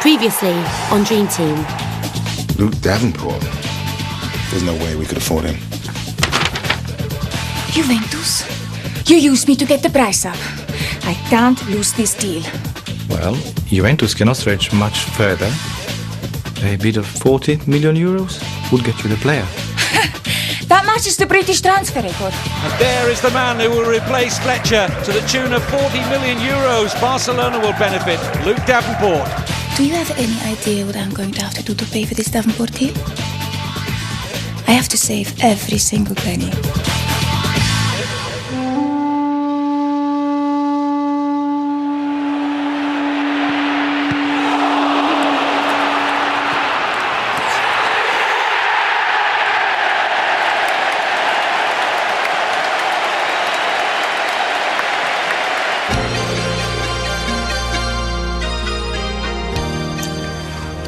Previously on Dream Team. Luke Davenport. There's no way we could afford him. Juventus? You used me to get the price up. I can't lose this deal. Well, Juventus cannot stretch much further. A bid of 40 million euros would get you the player. That matches the British transfer record. And there is the man who will replace Fletcher to the tune of 40 million euros. Barcelona will benefit. Luke Davenport. Do you have any idea what I'm going to have to do to pay for this Davenport deal? I have to save every single penny.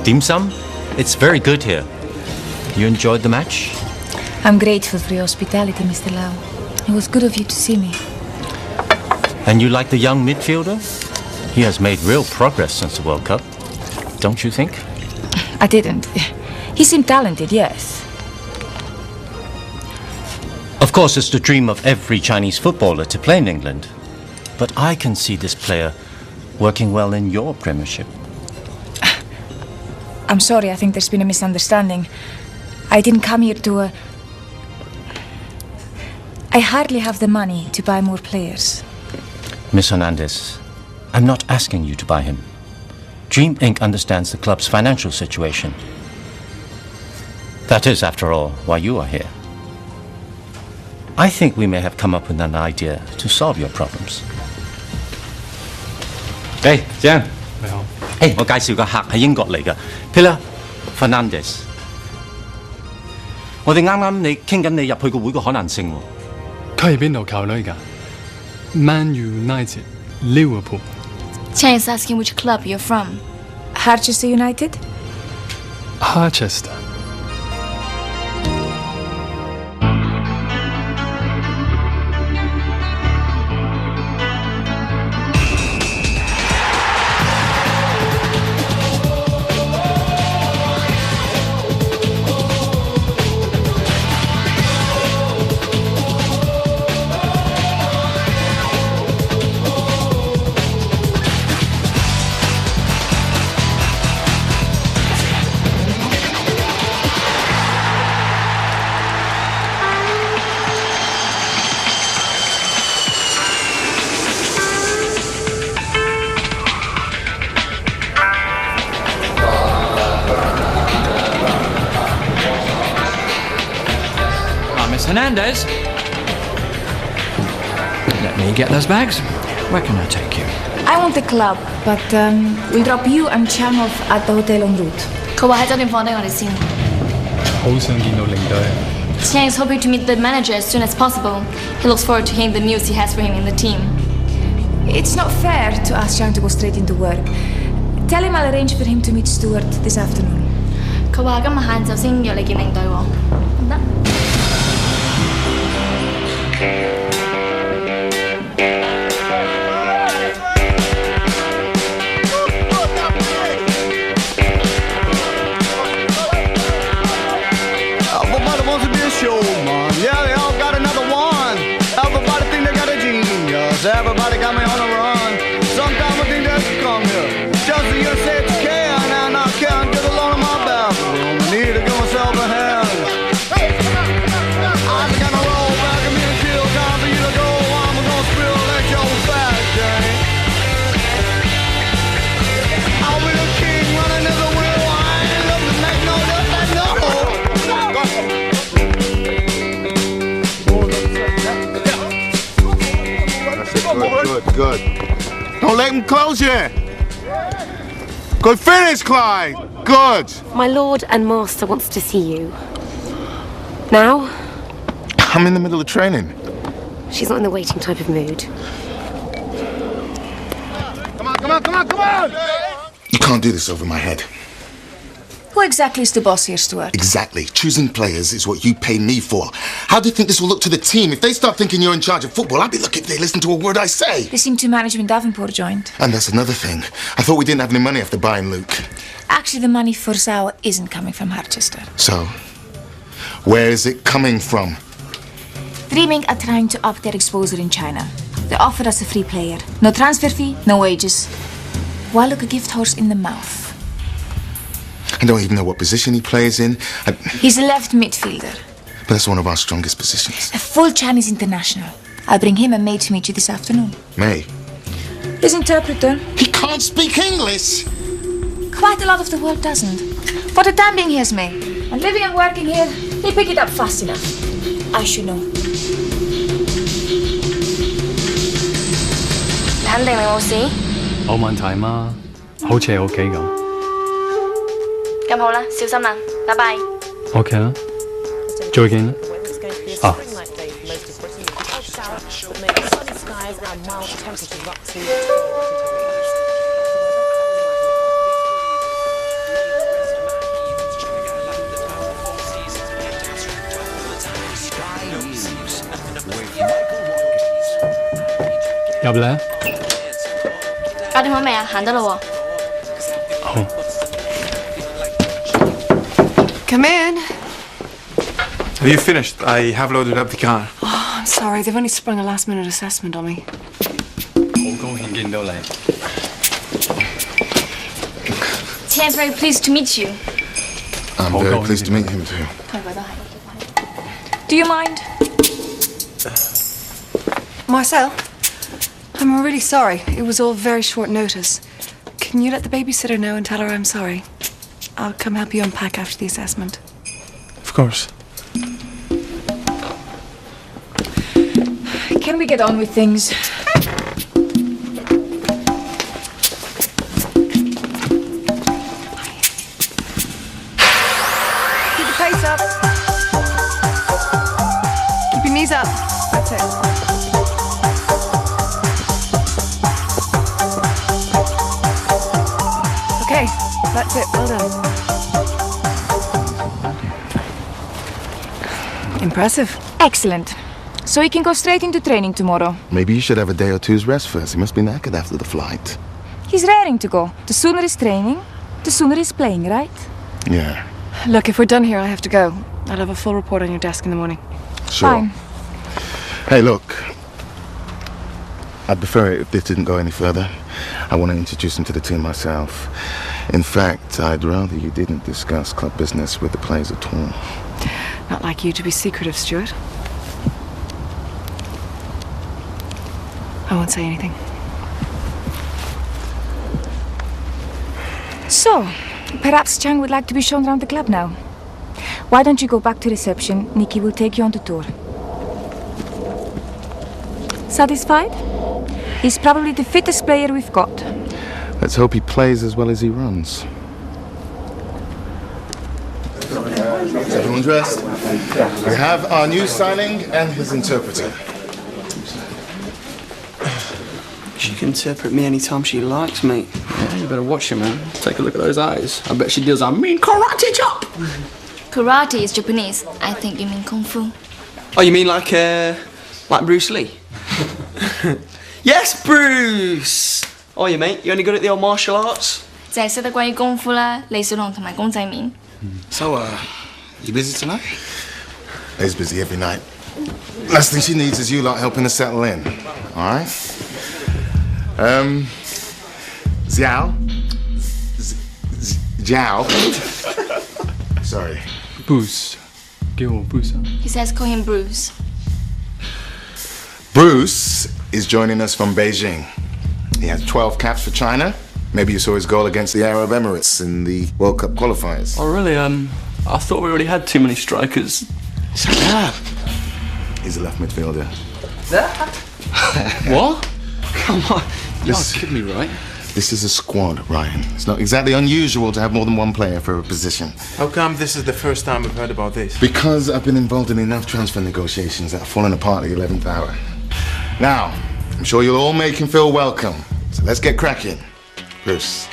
Dim sum? It's very good here. You enjoyed the match? I'm grateful for your hospitality, Mr. Lau. It was good of you to see me. And you like the young midfielder? He has made real progress since the World Cup. Don't you think? I didn't. He seemed talented, yes. Of course, it's the dream of every Chinese footballer to play in England. But I can see this player working well in your Premiership. I'm sorry, I think there's been a misunderstanding. I didn't come here to... I hardly have the money to buy more players. Miss Hernandez, I'm not asking you to buy him. Dream Inc. understands the club's financial situation. That is, after all, why you are here. I think we may have come up with an idea to solve your problems. Hey, Jiang. 你好。我介紹個客係英國嚟嘅 Pilar Fernandez。我哋啱啱你傾緊你入去個會個可能性喎。佢係邊度球隊㗎 ？Man United, Liverpool. Chang is asking which club you're from. Harchester United? Harchester. Hernandez. Let me get those bags. Where can I take you? I want the club, but we'll drop you and Chang off at the hotel en route. 佢話喺酒店放低我哋先。好想見到領隊。Chang is hoping to meet the manager as soon as possible. He looks forward to hearing the news he has for him in the team. It's not fair to ask Chang to go straight into work. Tell him I'll arrange for him to meet Stuart this afternoon. 佢話今日晏晝先約你見領隊喎，唔得。Everybody got me on the run. Sometimes I think they should come here. Just so you say you care, and I can't get along in my bathroom. I need to give myself a hand. I just gotta roll back and me until time for you to go. I'm gonna spill at your back, Jane. I'll be the king running as a wheel. I ain't looking to make no difference, no. Good. Don't let him close you. Good finish, Clyde. Good. My lord and master wants to see you. Now? I'm in the middle of training. She's not in the waiting type of mood. Come on. You can't do this over my head. Who exactly is the boss here, Stuart? Exactly. Choosing players is what you pay me for. How do you think this will look to the team? If they start thinking you're in charge of football, I'd be lucky if they listen to a word I say. They seem to manage when Davenport joined. And that's another thing. I thought we didn't have any money after buying Luke. Actually, the money for Zhao isn't coming from Harchester. So, where is it coming from? Dreaming are trying to up their exposure in China. They offered us a free player. No transfer fee, no wages. Why look a gift horse in the mouth? I don't even know what position he plays in. He's a left midfielder. But that's one of our strongest positions. A full Chinese international. I'll bring him and May to meet you this afternoon. May? His interpreter. He can't speak English! Quite a lot of the world doesn't. For the time being, here's May. And living and working here, he picked it up fast enough. I should know. 你肯定你冇事？冇問題嘛，好似喺屋企咁。咁好啦，小心啦，拜拜。OK 啦，再見啦。啊。入嚟。搞掂好未啊？行得啦喎。好。Come in. Have you finished? I have loaded up the car. Oh, I'm sorry. They've only sprung a last-minute assessment on me. 好高興見到你。Tian's very pleased to meet you. I'm very pleased to meet him too. Do you mind? Marcel, I'm really sorry. It was all very short notice. Can you let the babysitter know and tell her I'm sorry? I'll come help you unpack after the assessment. Of course. Can we get on with things? Keep the pace up. Keep your knees up. That's it. Okay, that's it. Well done. Impressive. Excellent. So he can go straight into training tomorrow. Maybe you should have a day or two's rest first. He must be knackered after the flight. He's raring to go. The sooner he's training, the sooner he's playing, right? Yeah. Look, if we're done here, I have to go. I'll have a full report on your desk in the morning. Sure. Fine. Hey, look. I'd prefer it if this didn't go any further. I want to introduce him to the team myself. In fact, I'd rather you didn't discuss club business with the players at all. Not like you to be secretive, Stuart. I won't say anything. So, perhaps Chang would like to be shown around the club now. Why don't you go back to reception? Nikki will take you on the tour. Satisfied? He's probably the fittest player we've got. Let's hope he plays as well as he runs. Is everyone dressed? We have our new signing and his interpreter. She can interpret me anytime she likes, mate. Yeah, you better watch her, man. Take a look at those eyes. I bet she deals a mean karate chop. Karate is Japanese. I think you mean Kung Fu. Oh, you mean like Bruce Lee? Yes, Bruce! Oh, you mate, you only good at the old martial arts? 淨係識得關於功夫啦，李小龍同埋公仔麵。So, you busy tonight? He's busy every night. Last thing she needs is you lot helping her settle in. All right? Xiao? Zhao? Sorry. Bruce. 叫我 Bruce 啊。 He says call him Bruce. Bruce is joining us from Beijing. He has 12 caps for China. Maybe you saw his goal against the Arab Emirates in the World Cup qualifiers. Oh, really? I thought we already had too many strikers. Shut up. He's a left midfielder. That? What? Come on. You This- can't kid me, right? This is a squad, Ryan. It's not exactly unusual to have more than one player for a position. How come this is the first time we've heard about this? Because I've been involved in enough transfer negotiations that have fallen apart at the 11th hour. Now, I'm sure you'll all make him feel welcome. So let's get cracking. Bruce.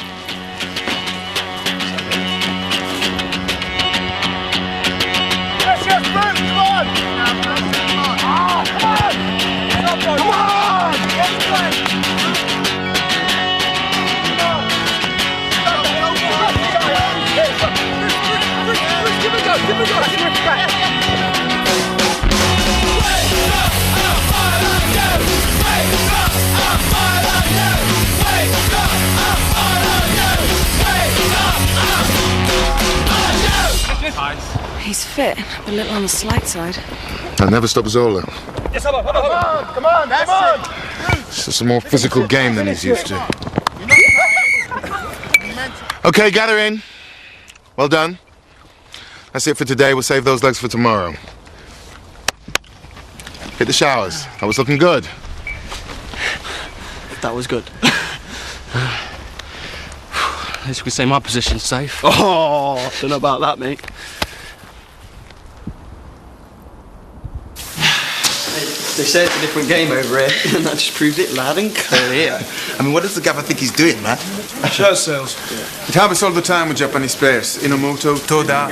He's fit, but a little on the slight side. I'll never stop Zola. Come on, that's it. It's just a more physical game than he's used to. Okay, gather in. Well done. That's it for today. We'll save those legs for tomorrow. Hit the showers. I was looking good. That was good. At least we can say my position's safe. Oh, don't know about that, mate. They say it's a different game over here, and that just proved it loud and clear. I mean, what does the gaffer think he's doing, man? Shirt sales. It happens all the time with Japanese players. Inomoto, Toda.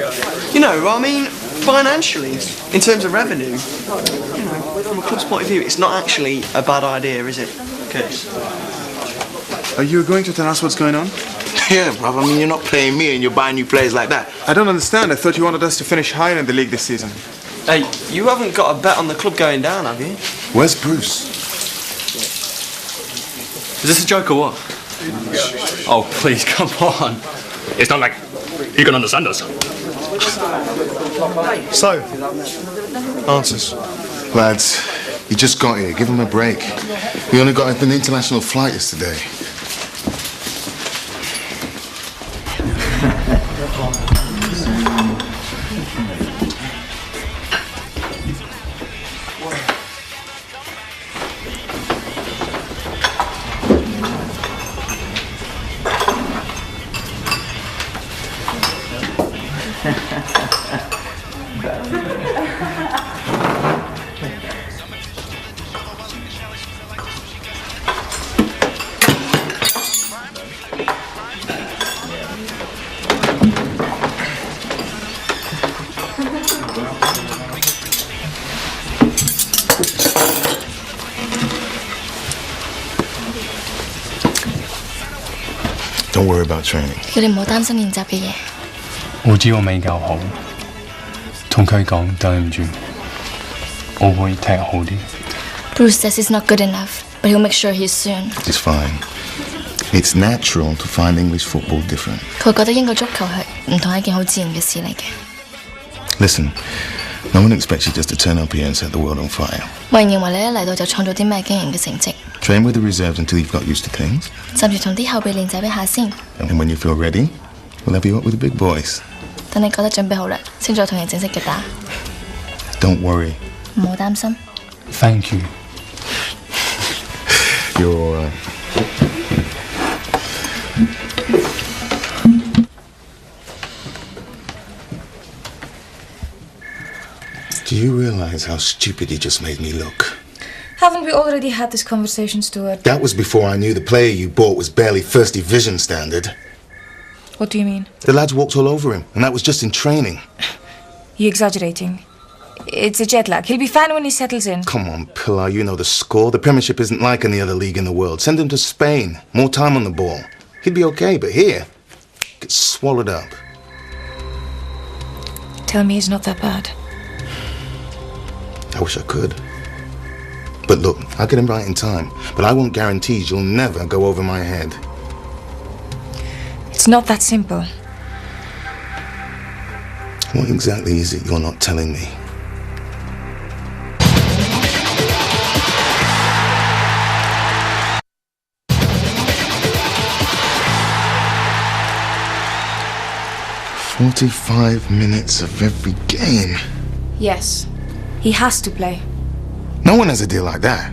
You know, I mean, financially, in terms of revenue, you know, from a club's point of view, it's not actually a bad idea, is it? Curtis? Are you going to tell us what's going on? Yeah, bruv. I mean, you're not playing me and you're buying new players like that. I don't understand. I thought you wanted us to finish higher in the league this season. Hey, you haven't got a bet on the club going down, have you? Where's Bruce? Is this a joke or what? Oh, please, come on. It's not like you can understand us. So, answers. Lads, he just got here. Give him a break. We only got an international flight yesterday. Don't worry about training. 叫你唔好擔心練習嘅嘢。我知我未夠好，同佢講對唔住，我會踢好啲。Bruce says he's not good enough, but he'll make sure he is soon. It's fine. It's natural to find English football different. 佢覺得英國足球係唔同係一件好自然嘅事嚟嘅。Listen, no one expects you just to turn up here and set the world on fire. 冇人認為你一嚟到就創造啲咩驚人嘅成績。Train with the reserves until you've got used to things. 甚至同啲後備練習一下先。And when you feel ready, we'll have you up with the big boys. 等你覺得準備好啦，先再同人正式嘅打。Don't worry. 唔好擔心。Thank you. You're all right. Do you realize how stupid you just made me look? Haven't we already had this conversation, Stuart? That was before I knew the player you bought was barely first division standard. What do you mean? The lads walked all over him, and that was just in training. You're exaggerating. It's a jet lag. He'll be fine when he settles in. Come on, Pilar, you know the score. The Premiership isn't like any other league in the world. Send him to Spain. More time on the ball. He'd be okay, but here, gets swallowed up. Tell me he's not that bad. I wish I could. But look, I'll get him right in time. But I want guarantees you'll never go over my head. It's not that simple. What exactly is it you're not telling me? "45 minutes of every game." Yes. He has to play. No one has a deal like that.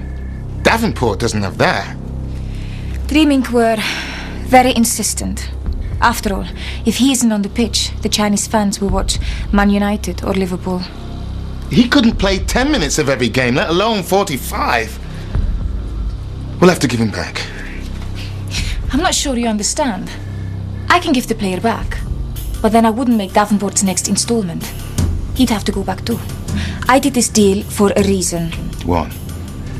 Davenport doesn't have that. Dreaming were very insistent. After all, if he isn't on the pitch, the Chinese fans will watch Man United or Liverpool. He couldn't play 10 minutes of every game, let alone 45. We'll have to give him back. I'm not sure you understand. I can give the player back, but then I wouldn't make Davenport's next installment. He'd have to go back too. I did this deal for a reason. What?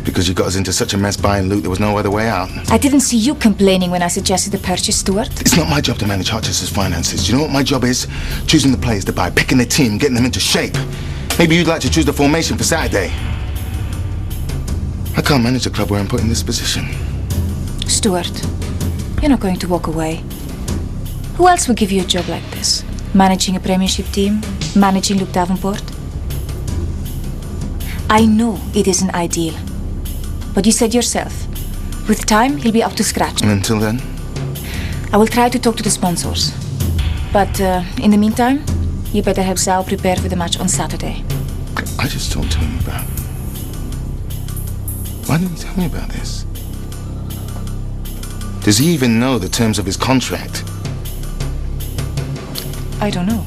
Because you got us into such a mess buying Luke there was no other way out? I didn't see you complaining when I suggested the purchase, Stuart. It's not my job to manage Harchester's finances. Do you know what my job is? Choosing the players to buy, picking the team, getting them into shape. Maybe you'd like to choose the formation for Saturday. I can't manage a club where I'm put in this position. Stuart, you're not going to walk away. Who else would give you a job like this? Managing a Premiership team? Managing Luke Davenport? I know it isn't ideal. But you said yourself, with time, he'll be up to scratch. And until then? I will try to talk to the sponsors. But in the meantime, you better help Zhao prepare for the match on Saturday. I just talked to him about... Why didn't he tell me about this? Does he even know the terms of his contract? I don't know.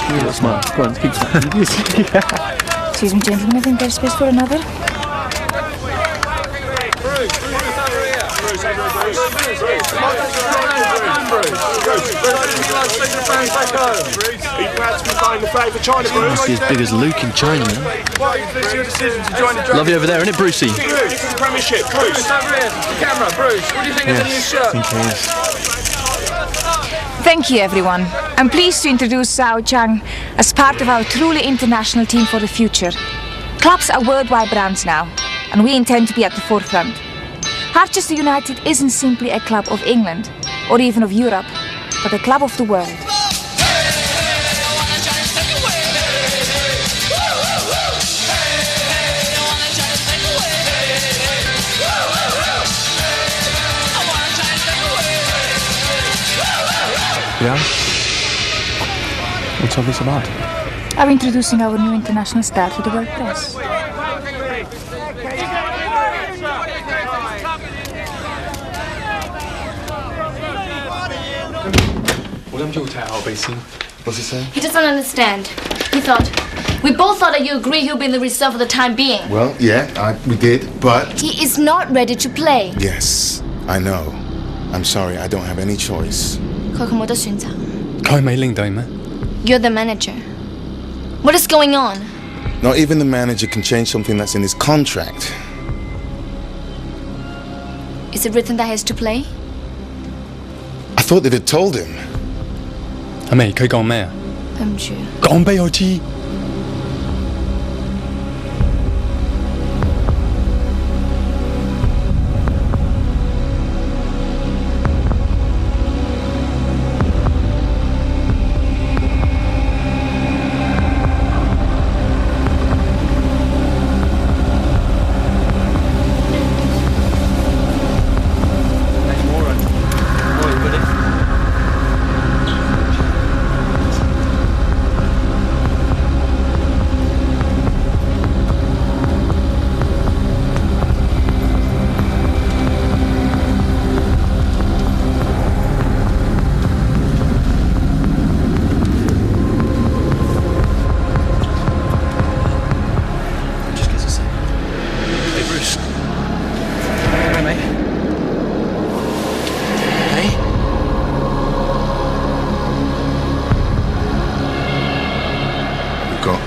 You look smart. Go on, keep smiling. Excuse me, gentlemen, I think there's space for another. You must be as big as Luke in China, man. Love you over there, isn't it, Brucey? Premiership, Bruce. Camera, Bruce. What do you think of the new shirt? I think he is. Thank you, everyone. I'm pleased to introduce Zhao Chang as part of our truly international team for the future. Clubs are worldwide brands now, and we intend to be at the forefront. Harchester United isn't simply a club of England, or even of Europe, but a club of the world. Yeah? What's all this about? I'm introducing our new international star to the world press. 我諗住踢後備先。What's he saying? He doesn't understand. We both thought that you agree he'll be in the reserve for the time being. Well, yeah, we did, but... He is not ready to play. Yes, I know. I'm sorry, I don't have any choice. 佢冇得選擇。佢咪領隊咩？ You're the manager. What is going on? Not even the manager can change something that's in his contract. Is it written that he has to play? I thought they'd have told him. 阿妹，佢講咩啊？對唔住。講俾我知。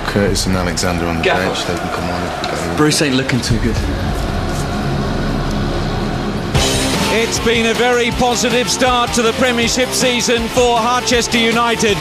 Curtis and Alexander on the bench, they can come on. Bruce ain't looking too good. It's been a very positive start to the Premiership season for Harchester United.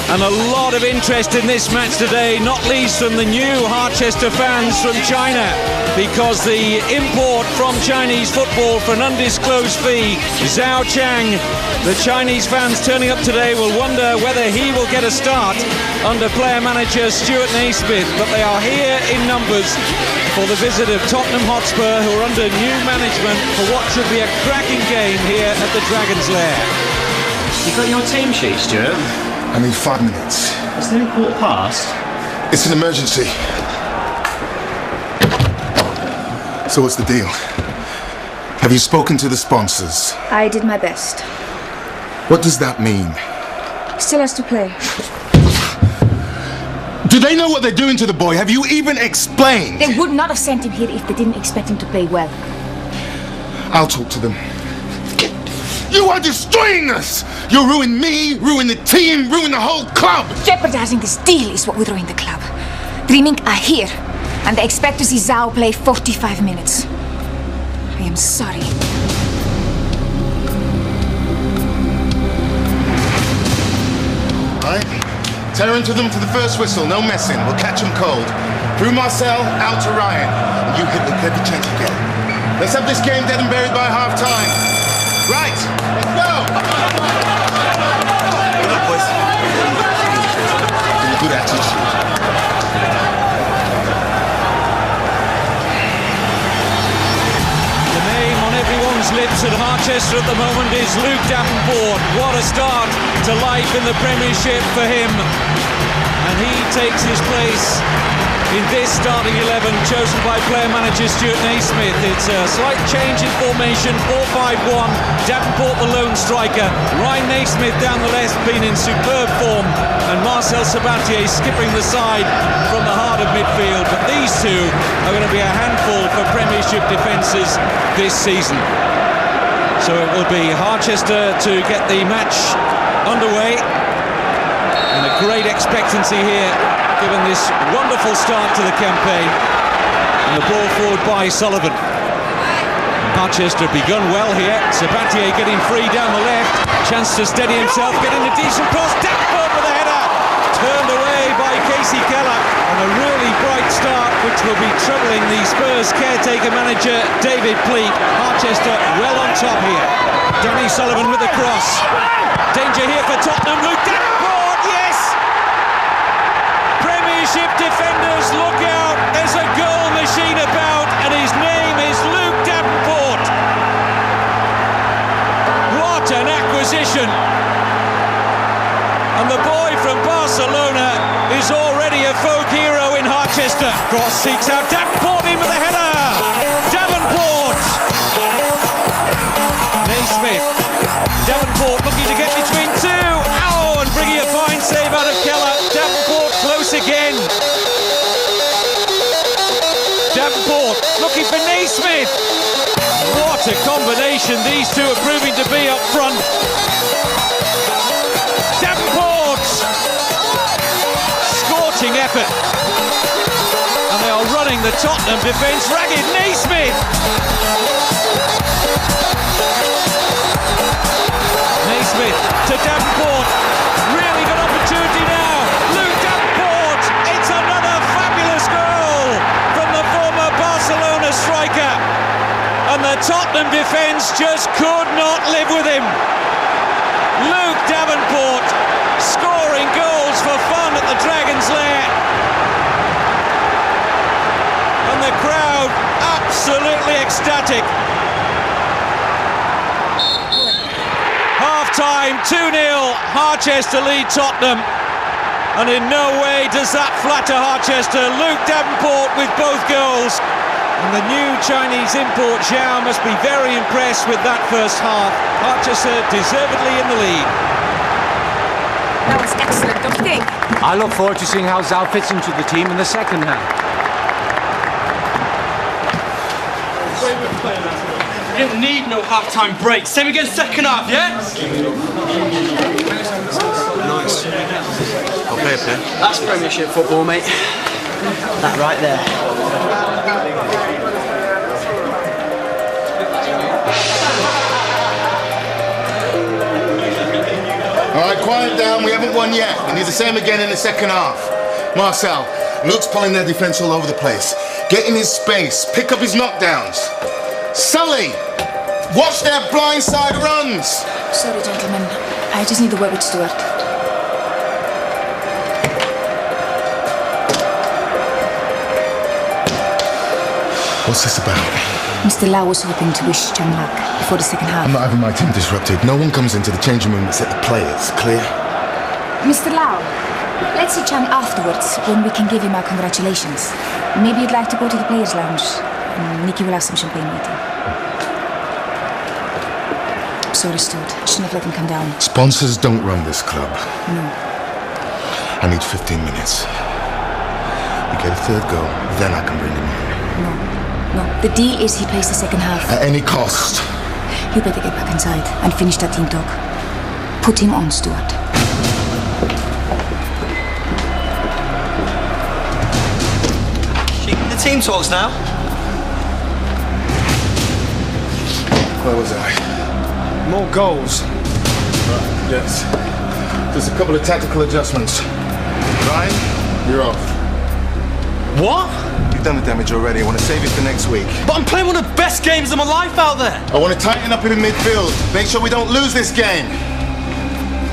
And a lot of interest in this match today, not least from the new Harchester fans from China, because the import from Chinese football for an undisclosed fee, Zhao Chang, the Chinese fans turning up today will wonder whether he will get a start under player-manager Stuart Naismith, but they are here in numbers for the visit of Tottenham Hotspur, who are under new management for what should be a cracking game here at the Dragon's Lair. You got your team sheet, Stuart? I need 5 minutes. It's nearly 15:15. It's an emergency. So what's the deal? Have you spoken to the sponsors? I did my best. What does that mean? Still has to play. Do they know what they're doing to the boy? Have you even explained? They would not have sent him here if they didn't expect him to play well. I'll talk to them. You are destroying us! You ruin me, ruin the team, ruin the whole club! Jeopardizing this deal is what would ruin the club. Dreaming are here, and they expect to see Zhao play 45 minutes. I am sorry. Right? Tear into them for the first whistle, no messing. We'll catch them cold. Through Marcel, out to Ryan. And you hit with every chance you get. Let's have this game dead and buried by half-time. Right, let's go! Good luck, boys. Good attitude. The name on everyone's lips at Harchester at the moment is Luke Davenport. What a start to life in the Premiership for him. And he takes his place in this starting 11 chosen by player manager Stuart Naismith. It's a slight change in formation, 4-5-1. Davenport the lone striker, Ryan Naismith down the left been in superb form, and Marcel Sabatier skipping the side from the heart of midfield. But these two are going to be a handful for Premiership defences this season. So it will be Harchester to get the match underway, and a great expectancy here given this wonderful start to the campaign. And the ball forward by Sullivan. Harchester begun well here. Sabatier getting free down the left. Chance to steady himself, getting a decent cross. Davenport with a header. Turned away by Casey Keller. And a really bright start which will be troubling the Spurs caretaker manager David Pleat. Harchester well on top here. Danny Sullivan with the cross. Danger here for Tottenham. Luke Davenport, yes! Premiership defenders, look out! There's a goal machine about, and his name is Luke Davenport. What an acquisition! And the boy from Barcelona is already a folk hero in Harchester. Cross seeks out Davenport in with a header. Davenport. Naismith. Davenport looking to get between two. Oh, and bringing a fine save out of Keller. Davenport close again. Davenport looking for Naismith. What a combination these two are proving to be up front. Davenport. Scorching effort. And they are running the Tottenham defence ragged. Naismith. Naismith to Davenport. Really good opportunity now. Luke Davenport. It's another fabulous goal from the former Barcelona striker. And the Tottenham defence just could not live with him. Luke Davenport scoring goals for fun at the Dragon's Lair. And the crowd absolutely ecstatic. Half-time, 2-0, Harchester lead Tottenham. And in no way does that flatter Harchester. Luke Davenport with both goals. And the new Chinese import Zhao must be very impressed with that first half. Harchester deservedly in the lead. That was excellent, don't you think? I look forward to seeing how Zhao fits into the team in the second half. We didn't need no half-time break. Same again second half, yeah? Nice. Okay, okay. That's Premiership football, mate. That right there. All right, quiet down. We haven't won yet. We need the same again in the second half. Marcel, Luke's pulling their defence all over the place. Get in his space. Pick up his knockdowns. Sully, watch their blindside runs. Sorry, gentlemen. I just need to work with Stuart. What's this about? Mr. Lau was hoping to wish Chang luck before the second half. I'm not having my team disrupted. No one comes into the changing room except the players. Clear? Mr. Lau, let's see Chang afterwards when we can give him our congratulations. Maybe you'd like to go to the players' lounge. Nicky will have some champagne waiting. Sorry, Stuart. Shouldn't have let him come down. Sponsors don't run this club. No. I need 15 minutes. We get a third goal, then I can bring him in. No. The deal is he plays the second half. At any cost. You better get back inside and finish that team talk. Put him on, Stuart. The team talks now. Where was I? More goals. Right, yes. Just a couple of tactical adjustments. Ryan, you're off. What? You've done the damage already. I want to save it for next week. But I'm playing one of the best games of my life out there. I want to tighten up in midfield. Make sure we don't lose this game.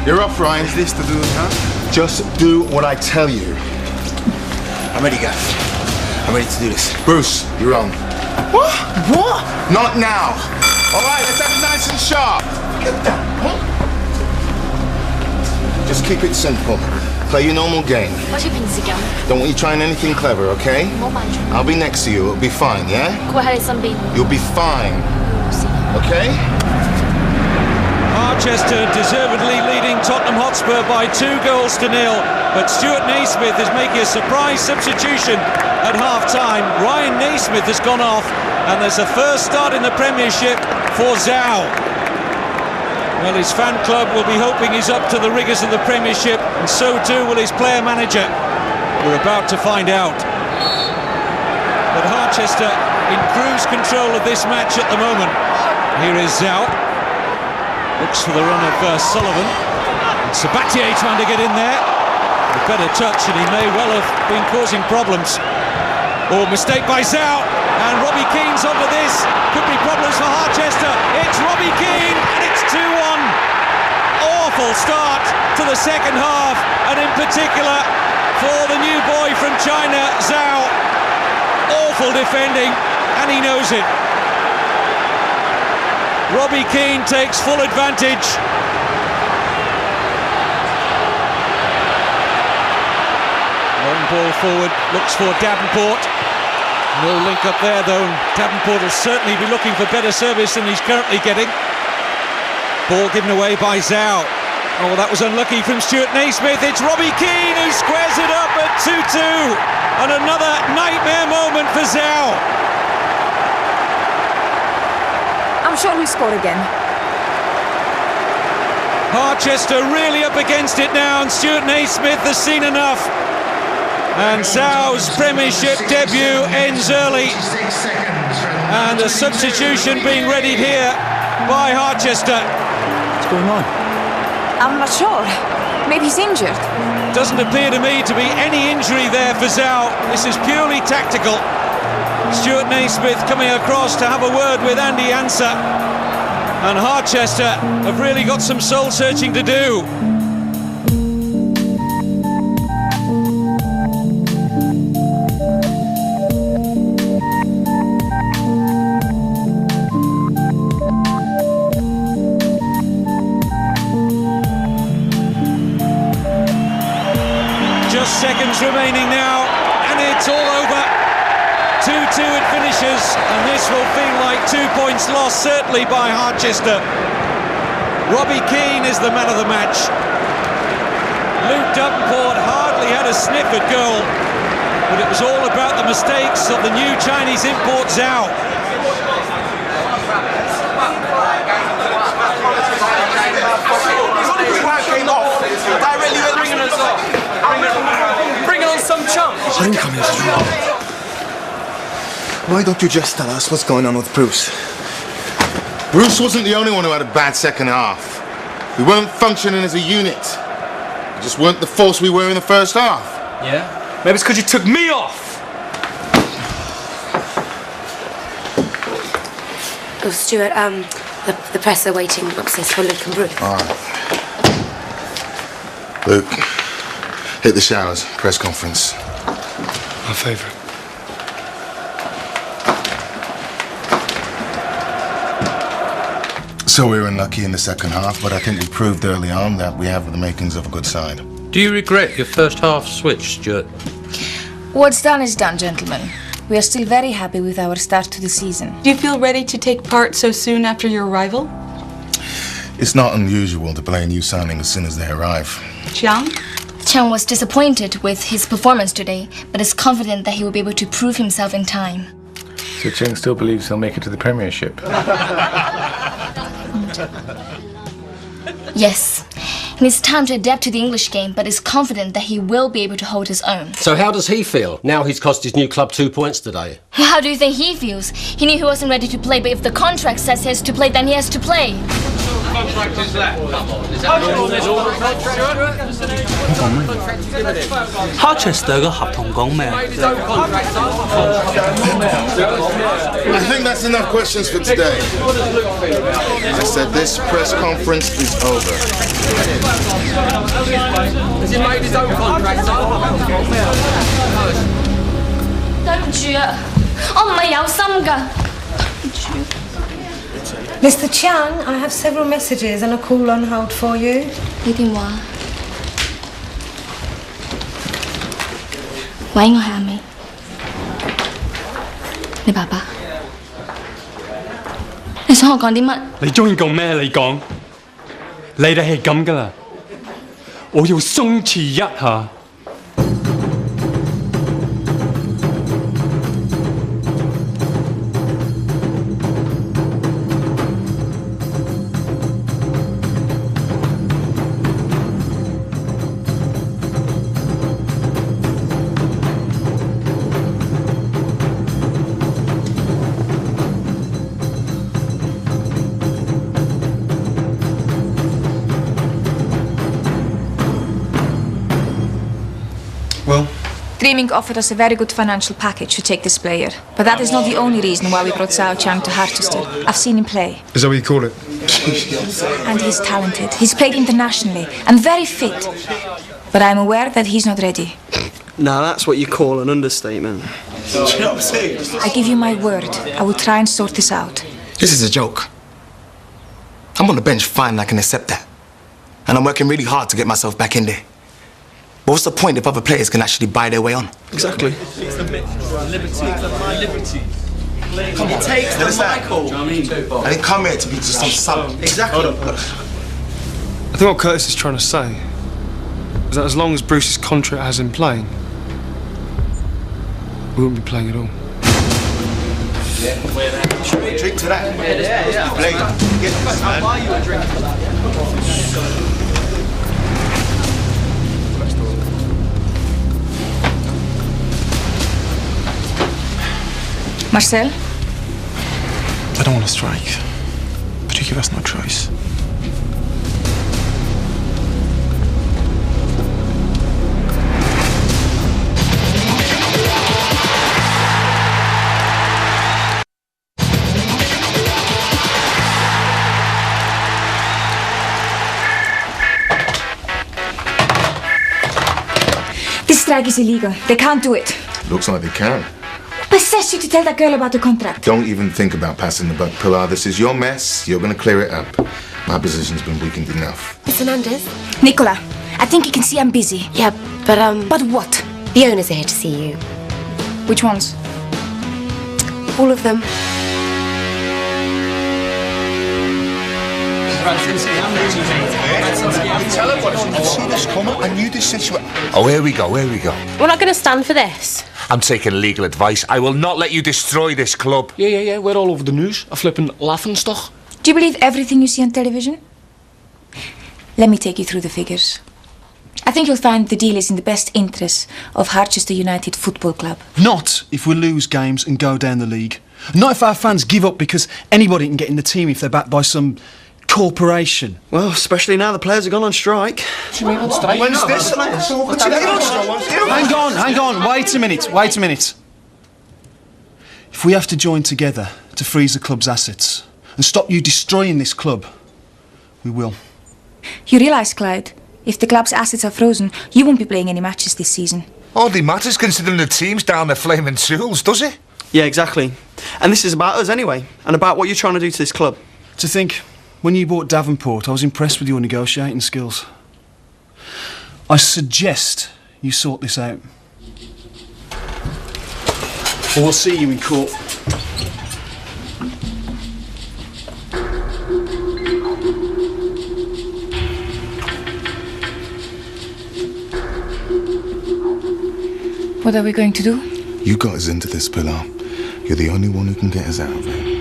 You're off, Ryan. Is this to do, huh? Just do what I tell you. I'm ready, Gaff. I'm ready to do this. Bruce, you're on. What? What? Not now. All right, let's have it nice and sharp. Get down. Just keep it simple. Play your normal game. Don't want you trying anything clever, okay? I'll be next to you. It'll be fine, yeah? You'll be fine. Okay? Manchester deservedly leading Tottenham Hotspur by 2 goals to 0. But Stuart Naismith is making a surprise substitution at half-time. Ryan Naismith has gone off, and there's a first start in the Premiership for Zhao. Well, his fan club will be hoping he's up to the rigours of the Premiership, and so too will his player manager. We're about to find out. But Harchester in cruise control of this match at the moment. Here is Zhao. Looks for the run of Sullivan. And Sabatier trying to get in there. A better touch, and he may well have been causing problems. Oh, mistake by Zhao. And Robbie Keane's onto this. Could be problems for Harchester. It's Robbie Keane, and it's 2-1. Awful start to the second half, and in particular for the new boy from China, Zhao. Awful defending, and he knows it. Robbie Keane takes full advantage. Long ball forward, looks for Davenport. No link up there though, and Davenport will certainly be looking for better service than he's currently getting. Ball given away by Zhao. Oh, that was unlucky from Stuart Naismith. It's Robbie Keane who squares it up at 2-2. And another nightmare moment for Zhao. I'm sure we'll score again. Harchester really up against it now, and Stuart Naismith has seen enough. And Zhao's Premiership debut ends early. And a substitution being readied here by Harchester. What's going on? I'm not sure. Maybe he's injured. Doesn't appear to me to be any injury there for Zhao. This is purely tactical. Stuart Naismith coming across to have a word with Andy Ansah. And Harchester have really got some soul-searching to do. Just seconds remaining now, and it's all over. 2-2 it finishes, and this will feel like 2 points lost, certainly by Harchester. Robbie Keane is the man of the match. Luke Davenport hardly had a sniff at goal, but it was all about the mistakes of the new Chinese import Zhao. Bringing on some chump. Why don't you just tell us what's going on with Bruce? Bruce wasn't the only one who had a bad second half. We weren't functioning as a unit. We just weren't the force we were in the first half. Yeah? Maybe it's because you took me off. Oh, Stuart, the press are waiting upstairs for Luke and Bruce. All right. Luke, hit the showers. Press conference. My favourite. So we were unlucky in the second half, but I think we proved early on that we have the makings of a good side. Do you regret your first half switch, Stuart? What's done is done, gentlemen. We are still very happy with our start to the season. Do you feel ready to take part so soon after your arrival? It's not unusual to play a new signing as soon as they arrive. Chiang? Chiang was disappointed with his performance today, but is confident that he will be able to prove himself in time. So Cheng still believes he'll make it to the Premiership. Yes. He needs time to adapt to the English game, but is confident that he will be able to hold his own. So how does he feel now he's cost his new club 2 points today? How do you think he feels? He knew he wasn't ready to play, but if the contract says he has to play, then he has to play. Contract is that? Come on, is that Harchester 嘅合同講咩？ I think that's enough questions for today. I said this press conference is over. Has he made his own contract? 對唔住啊，我唔係有心㗎。 Mr. Chiang, I have several messages and a call on hold for you. 你電話？喂，我係阿美。你爸爸？你想我講啲乜？你中意講咩？你講，你哋係咁噶啦，我要鬆弛一下。 Dreaming offered us a very good financial package to take this player. But that is not the only reason why we brought Zhao Chang to Harchester. I've seen him play. Is that what you call it? And he's talented. He's played internationally and very fit. But I'm aware that he's not ready. Now that's what you call an understatement. Do you know what I'm saying? I give you my word. I will try and sort this out. This is a joke. I'm on the bench fine and I can accept that. And I'm working really hard to get myself back in there. But what's the point if other players can actually buy their way on? Exactly. Come on, takes the Michael. I didn't come here to be just some sub. Exactly. I think what Curtis is trying to say is that as long as Bruce's contract has him playing, we wouldn't be playing at all. Drink to that. I'll buy you a drink for that. Marcel? I don't want to strike, but you give us no choice. This strike is illegal. They can't do it. Looks like they can. Possess you to tell that girl about the contract. Don't even think about passing the buck, Pilar. This is your mess. You're going to clear it up. My position's been weakened enough. Miss Hernandez? Nicola, I think you can see I'm busy. Yeah, but But what? the owners are here to see you. Which ones? All of them. Tell her what you see this coming. I knew this situation. Oh, here we go, here we go. We're not going to stand for this. I'm taking legal advice. I will not let you destroy this club. Yeah, we're all over the news. A flippin' laughing stock. Do you believe everything you see on television? Let me take you through the figures. I think you'll find the deal is in the best interest of Harchester United Football Club. Not if we lose games and go down the league. Not if our fans give up because anybody can get in the team if they're backed by some corporation. Well, especially now the players have gone on strike. What do you mean on strike? When's this? Hang on, wait a minute. If we have to join together to freeze the club's assets and stop you destroying this club, we will. You realise, Clyde, if the club's assets are frozen, you won't be playing any matches this season. Hardly matters considering the team's down their flaming tools, does it? Yeah, exactly. And this is about us anyway, and about what you're trying to do to this club. To think, when you bought Davenport, I was impressed with your negotiating skills. I suggest you sort this out. Or we'll see you in court. What are we going to do? You got us into this, Pilar. You're the only one who can get us out of it.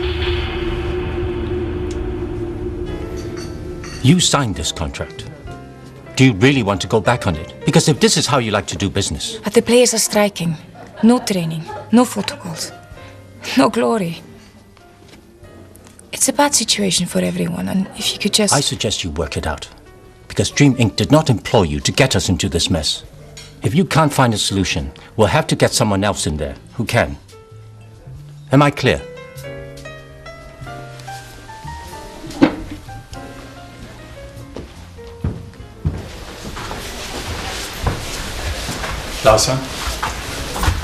You signed this contract. Do you really want to go back on it? Because if this is how you like to do business... But the players are striking. No training, no protocols, no glory. It's a bad situation for everyone, and if you could just... I suggest you work it out. Because Dream Inc. did not employ you to get us into this mess. If you can't find a solution, we'll have to get someone else in there who can. Am I clear?老生，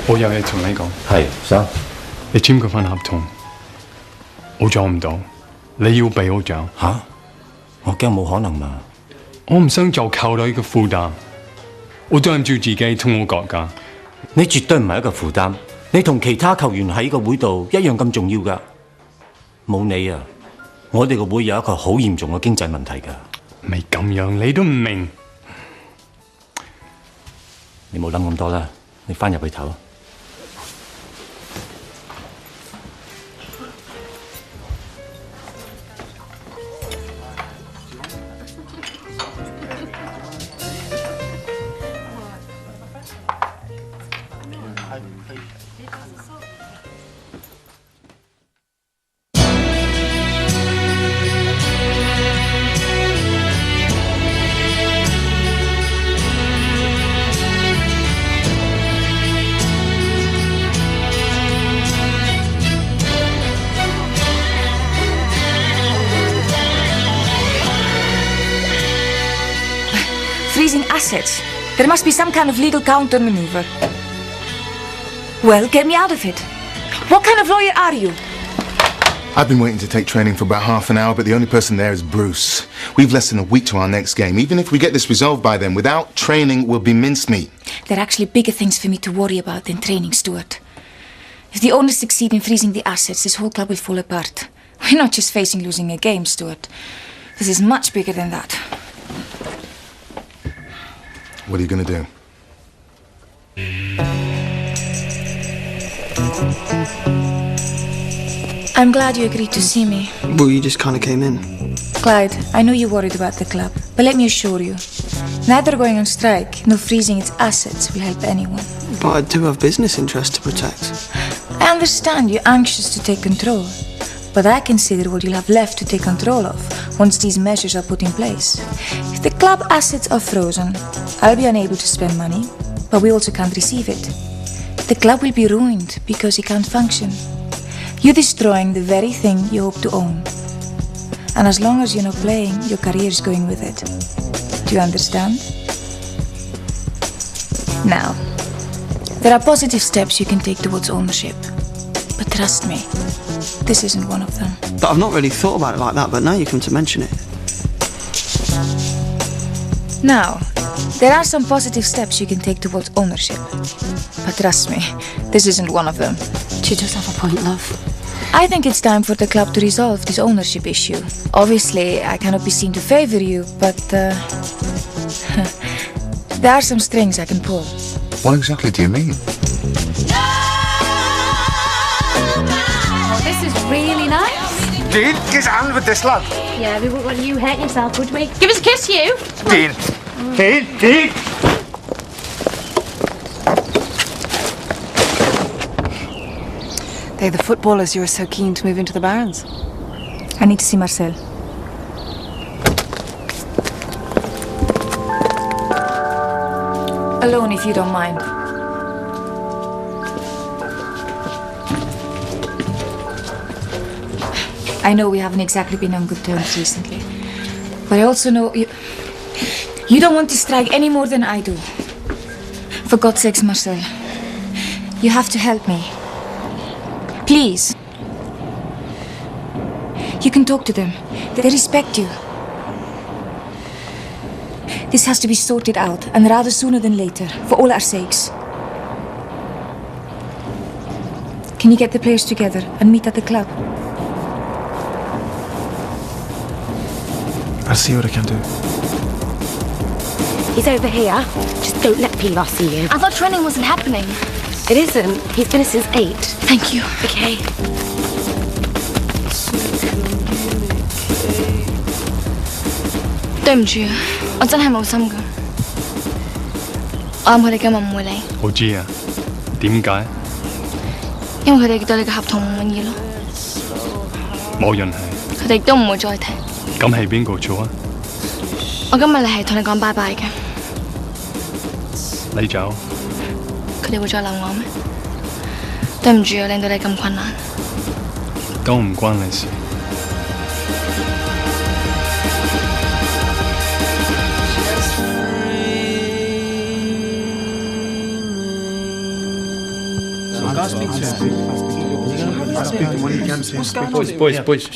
我有嘢同你講。係，生。你簽嗰份合同，我做唔到，你要俾我做。吓？我驚冇可能嘛。我唔想做球隊嘅負擔，我對唔住自己同我國家。你絕對唔係一個負擔，你同其他球員喺個會度一樣咁重要㗎。冇你啊，我哋個會有一個好嚴重嘅經濟問題㗎。咪咁樣，你都唔明。你冇諗咁多啦，你返入去唞。Freezing assets. There must be some kind of legal counter-maneuver. Well, get me out of it. What kind of lawyer are you? I've been waiting to take training for about half an hour, but the only person there is Bruce. We've less than a week to our next game. Even if we get this resolved by then, without training, we'll be mincemeat. There are actually bigger things for me to worry about than training, Stuart. If the owners succeed in freezing the assets, this whole club will fall apart. We're not just facing losing a game, Stuart. This is much bigger than that. What are you going to do? I'm glad you agreed to see me. Well, you just kind of came in. Clyde, I know you're worried about the club, but let me assure you, neither going on strike nor freezing its assets will help anyone. But I do have business interests to protect. I understand you're anxious to take control, but I consider what you'll have left to take control of once these measures are put in place. If the club assets are frozen, I'll be unable to spend money, but we also can't receive it. The club will be ruined because it can't function. You're destroying the very thing you hope to own. And as long as you're not playing, your career is going with it. Do you understand? Now, there are positive steps you can take towards ownership. But trust me, this isn't one of them. But I've not really thought about it like that, but now you come to mention it. Now, there are some positive steps you can take towards ownership. But trust me, this isn't one of them. She does have a point, love. I think it's time for the club to resolve this ownership issue. Obviously, I cannot be seen to favor you, but there are some strings I can pull. What exactly do you mean? Oh, this is really nice. Dean, get on with this, lad. Yeah, we wouldn't want you hurt yourself, would we? Give us a kiss, you. Dean. Dean. They're the footballers you were so keen to move into the Barons. I need to see Marcel. Alone, if you don't mind. I know we haven't exactly been on good terms recently, but I also know you don't want to strike any more than I do. For God's sakes, Marcel, you have to help me. Please. You can talk to them. They respect you. This has to be sorted out, and rather sooner than later, for all our sakes. Can you get the players together and meet at the club? I'll see what I can do. He's over here. Just don't let Pilar see you. I thought training wasn't happening. It isn't. He's been here since 8. Thank you. Okay. 對唔住啊，我真係冇心㗎。我諗佢哋今日唔會嚟，我知啊，點解？因為佢哋對你嘅合同唔滿意咯。冇人係。佢哋都唔會再踢。咁係邊個做啊？我今日嚟係同你講拜拜嘅。你走？佢哋會再留我咩？對唔住啊，令到你咁困難。都唔關你事。Boys，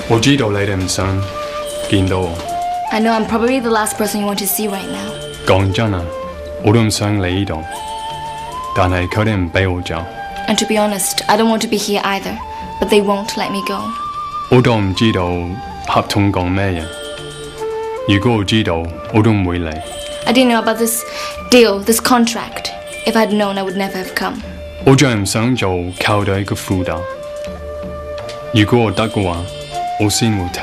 我知道你哋唔想見到我。I know I'm probably the last person you want to see right now. 講真啊，我都唔想嚟呢度，但係佢哋唔俾我走。And to be honest, I don't want to be here either, but they won't let me go. 我都唔知道合同講咩嘢。如果我知道，我都唔會嚟。I didn't know about this deal, this contract. If I'd known, I would never have come. 我仲係唔想做球隊嘅負擔。如果我得嘅話，我先會踢。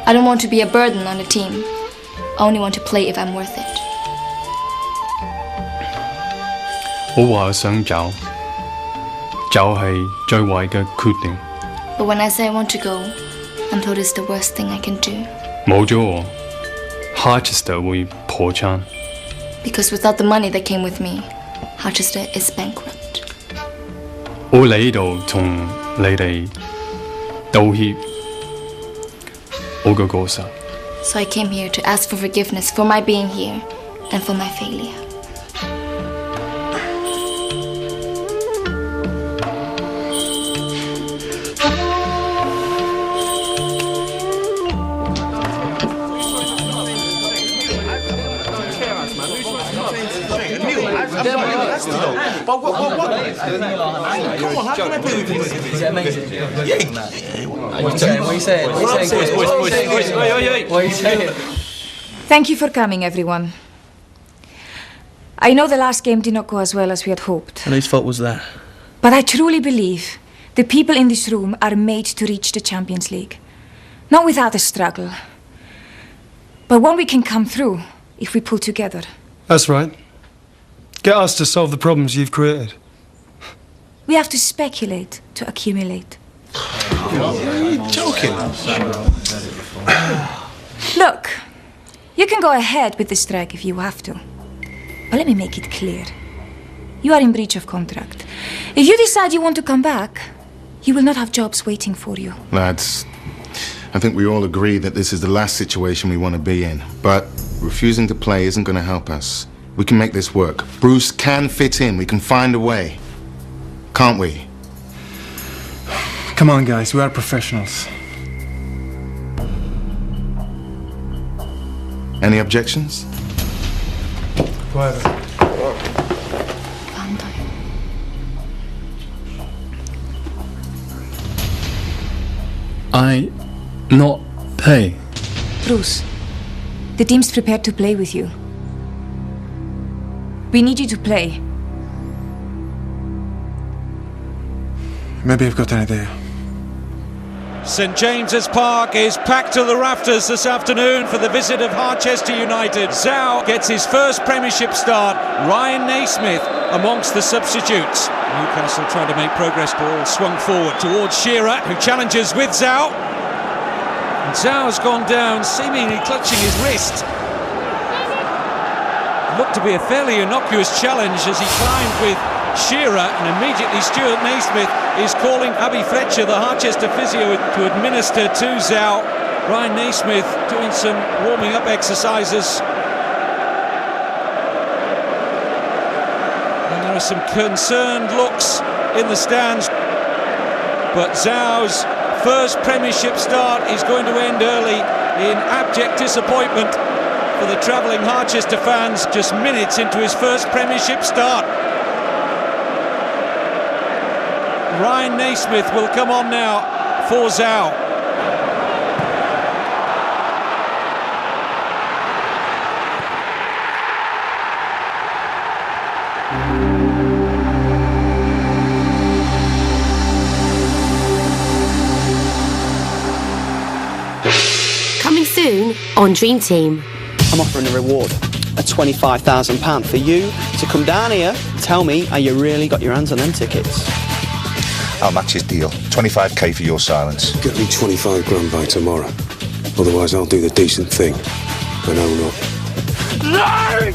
I don't want to be a burden on the team. I only want to play if I'm worth it. 我話想走，走係最壞嘅決定。But when I say I want to go, I'm told it's the worst thing I can do. 冇咗我 ，Harchester 會破產。Because without the money that came with me, Harchester is bankrupt. 我嚟呢度同你哋道歉，我嘅過失。So I came here to ask for forgiveness for my being here and for my failure. But what? Come on, how can I play with this? It's amazing. What are you saying? What are you saying? Thank you for coming, everyone. I know the last game did not go as well as we had hoped. And whose fault was that? But I truly believe the people in this room are made to reach the Champions League. Not without a struggle, but one we can come through if we pull together. That's right. Get us to solve the problems you've created. We have to speculate to accumulate. You're joking. Look, you can go ahead with the strike if you have to. But let me make it clear. You are in breach of contract. If you decide you want to come back, you will not have jobs waiting for you. Lads, I think we all agree that this is the last situation we want to be in. But refusing to play isn't going to help us. We can make this work. Bruce can fit in. We can find a way. Can't we? Come on, guys. We are professionals. Any objections? Go ahead. I not pay. Bruce, the team's prepared to play with you. We need you to play. Maybe I've got an idea. St James's Park is packed to the rafters this afternoon for the visit of Harchester United. Zhao gets his first Premiership start. Ryan Naismith amongst the substitutes. Newcastle trying to make progress. Ball swung forward towards Shearer, who challenges with Zhao. And Zhao's gone down, seemingly clutching his wrist. Looked to be a fairly innocuous challenge as he climbed with Shearer, and immediately Stuart Naismith is calling Abby Fletcher, the Harchester physio, to administer to Zhao. Ryan Naismith doing some warming up exercises. And there are some concerned looks in the stands. But Zhao's first Premiership start is going to end early in abject disappointment for the travelling Harchester fans, just minutes into his first Premiership start. Ryan Naismith will come on now for Zhao. soon on Dream Team. I'm offering a reward, a £25,000 for you to come down here and tell me how you really got your hands on them tickets. I'll match his deal. 25k for your silence. Get me 25 grand by tomorrow. Otherwise, I'll do the decent thing and own up. No!